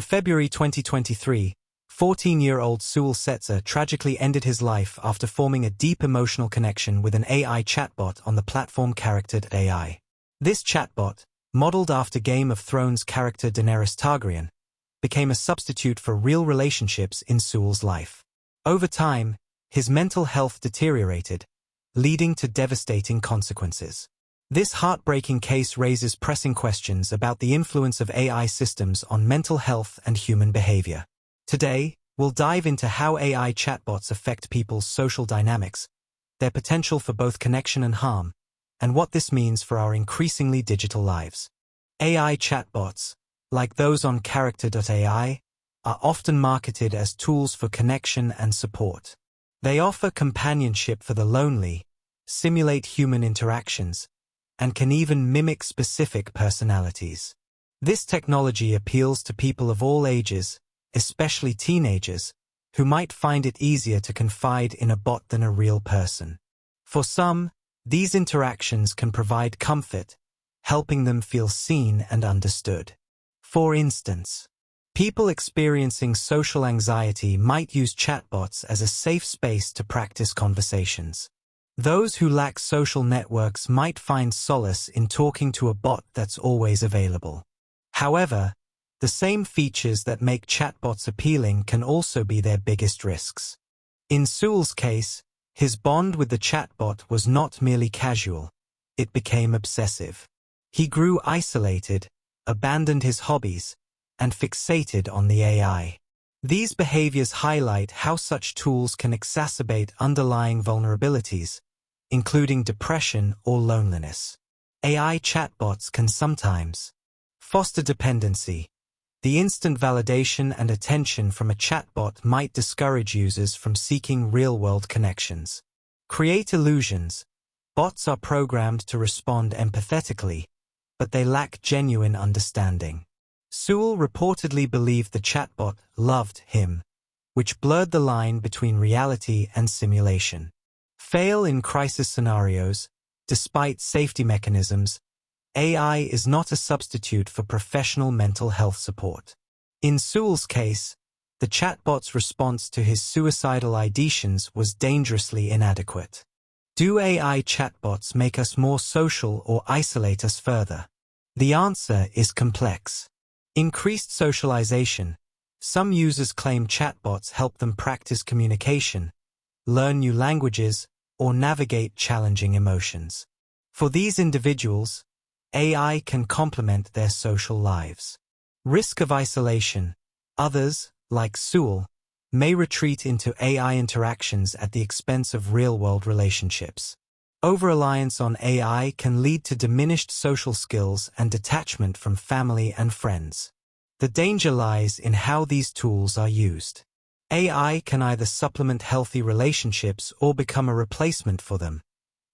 February 2023, 14-year-old Sewell Setzer tragically ended his life after forming a deep emotional connection with an AI chatbot on the platform Character.AI. This chatbot, modeled after Game of Thrones character Daenerys Targaryen, became a substitute for real relationships in Sewell's life. Over time, his mental health deteriorated, leading to devastating consequences. This heartbreaking case raises pressing questions about the influence of AI systems on mental health and human behavior. Today, we'll dive into how AI chatbots affect people's social dynamics, their potential for both connection and harm, and what this means for our increasingly digital lives. AI chatbots, like those on Character.AI, are often marketed as tools for connection and support. They offer companionship for the lonely, simulate human interactions, and can even mimic specific personalities. This technology appeals to people of all ages, especially teenagers, who might find it easier to confide in a bot than a real person. For some, these interactions can provide comfort, helping them feel seen and understood. For instance, people experiencing social anxiety might use chatbots as a safe space to practice conversations. Those who lack social networks might find solace in talking to a bot that's always available. However, the same features that make chatbots appealing can also be their biggest risks. In Sewell's case, his bond with the chatbot was not merely casual, it became obsessive. He grew isolated, abandoned his hobbies, and fixated on the AI. These behaviors highlight how such tools can exacerbate underlying vulnerabilities, including depression or loneliness. AI chatbots can sometimes foster dependency. The instant validation and attention from a chatbot might discourage users from seeking real-world connections. Create illusions. Bots are programmed to respond empathetically, but they lack genuine understanding. Sewell reportedly believed the chatbot loved him, which blurred the line between reality and simulation. Fail in crisis scenarios. Despite safety mechanisms, AI is not a substitute for professional mental health support. In Sewell's case, the chatbot's response to his suicidal ideations was dangerously inadequate. Do AI chatbots make us more social or isolate us further? The answer is complex. Increased socialization. Some users claim chatbots help them practice communication, learn new languages, or navigate challenging emotions. For these individuals, AI can complement their social lives. Risk of isolation. Others, like Sewell, may retreat into AI interactions at the expense of real-world relationships. Over-reliance on AI can lead to diminished social skills and detachment from family and friends. The danger lies in how these tools are used. AI can either supplement healthy relationships or become a replacement for them,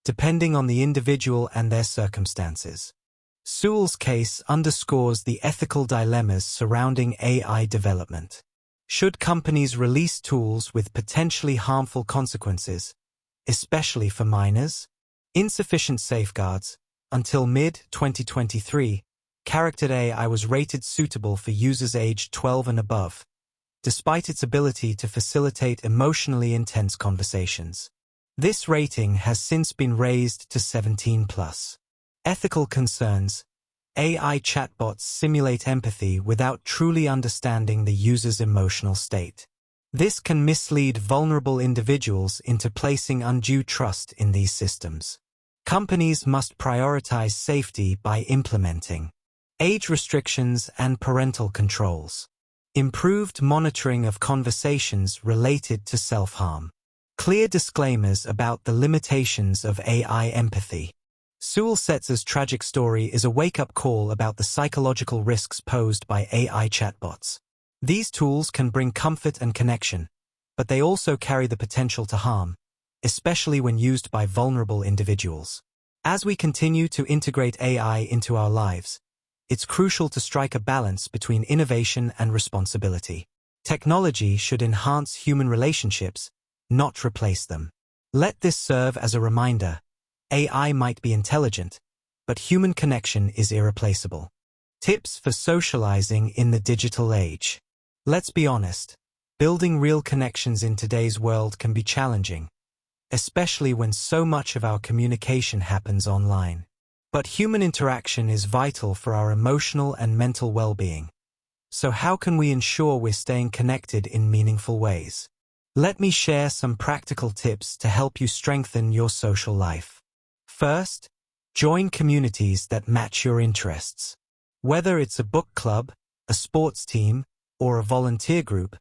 depending on the individual and their circumstances. Sewell's case underscores the ethical dilemmas surrounding AI development. Should companies release tools with potentially harmful consequences, especially for minors? Insufficient safeguards. Until mid-2023, Character.AI was rated suitable for users aged 12 and above, despite its ability to facilitate emotionally intense conversations. This rating has since been raised to 17+. Ethical concerns. AI chatbots simulate empathy without truly understanding the user's emotional state. This can mislead vulnerable individuals into placing undue trust in these systems. Companies must prioritize safety by implementing age restrictions and parental controls. Improved monitoring of conversations related to self-harm. Clear disclaimers about the limitations of AI empathy. Sewell Setzer's tragic story is a wake-up call about the psychological risks posed by AI chatbots. These tools can bring comfort and connection, but they also carry the potential to harm, especially when used by vulnerable individuals. As we continue to integrate AI into our lives, it's crucial to strike a balance between innovation and responsibility. Technology should enhance human relationships, not replace them. Let this serve as a reminder. AI might be intelligent, but human connection is irreplaceable. Tips for socializing in the digital age. Let's be honest, building real connections in today's world can be challenging, especially when so much of our communication happens online. But human interaction is vital for our emotional and mental well-being. So how can we ensure we're staying connected in meaningful ways? Let me share some practical tips to help you strengthen your social life. First, join communities that match your interests. Whether it's a book club, a sports team, or a volunteer group,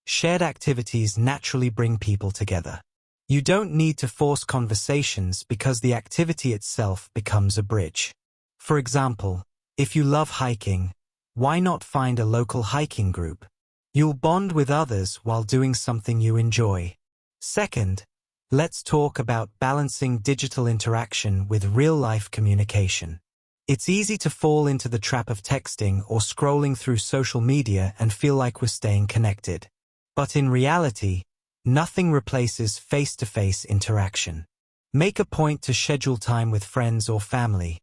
shared activities naturally bring people together. You don't need to force conversations because the activity itself becomes a bridge. For example, if you love hiking, why not find a local hiking group? You'll bond with others while doing something you enjoy. Second, let's talk about balancing digital interaction with real-life communication. It's easy to fall into the trap of texting or scrolling through social media and feel like we're staying connected. But in reality, nothing replaces face-to-face interaction. Make a point to schedule time with friends or family.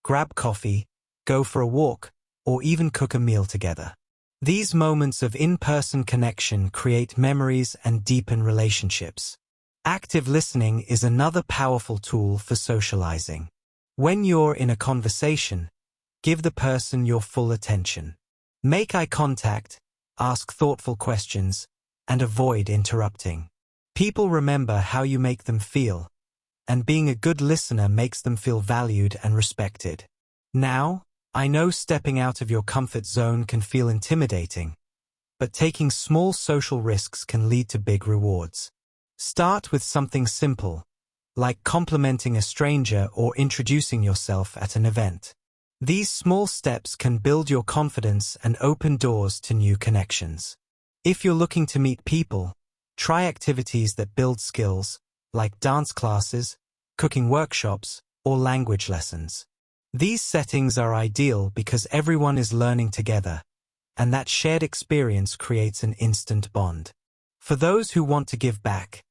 Grab coffee, go for a walk, or even cook a meal together. These moments of in-person connection create memories and deepen relationships. Active listening is another powerful tool for socializing. When you're in a conversation, give the person your full attention. Make eye contact, ask thoughtful questions, and avoid interrupting. People remember how you make them feel, and being a good listener makes them feel valued and respected. Now, I know stepping out of your comfort zone can feel intimidating, but taking small social risks can lead to big rewards. Start with something simple, like complimenting a stranger or introducing yourself at an event. These small steps can build your confidence and open doors to new connections. If you're looking to meet people, try activities that build skills, like dance classes, cooking workshops, or language lessons. These settings are ideal because everyone is learning together, and that shared experience creates an instant bond. For those who want to give back,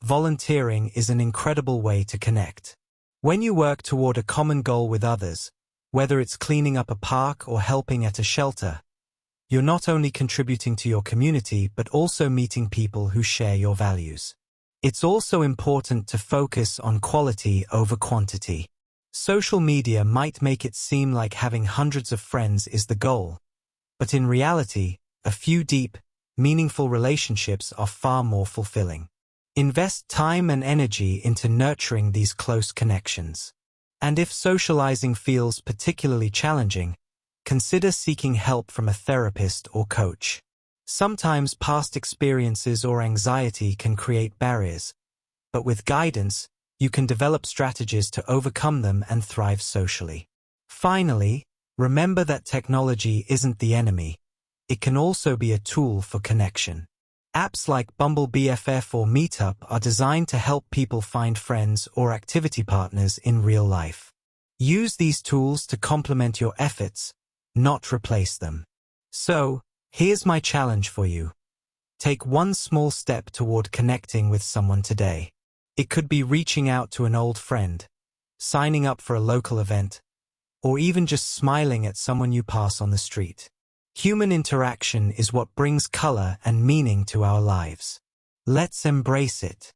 volunteering is an incredible way to connect. When you work toward a common goal with others, whether it's cleaning up a park or helping at a shelter, you're not only contributing to your community but also meeting people who share your values. It's also important to focus on quality over quantity. Social media might make it seem like having hundreds of friends is the goal, but in reality, a few deep, meaningful relationships are far more fulfilling. Invest time and energy into nurturing these close connections. And if socializing feels particularly challenging, consider seeking help from a therapist or coach. Sometimes past experiences or anxiety can create barriers, but with guidance, you can develop strategies to overcome them and thrive socially. Finally, remember that technology isn't the enemy. It can also be a tool for connection. Apps like Bumble BFF or Meetup are designed to help people find friends or activity partners in real life. Use these tools to complement your efforts, not replace them. So, here's my challenge for you. Take one small step toward connecting with someone today. It could be reaching out to an old friend, signing up for a local event, or even just smiling at someone you pass on the street. Human interaction is what brings color and meaning to our lives. Let's embrace it.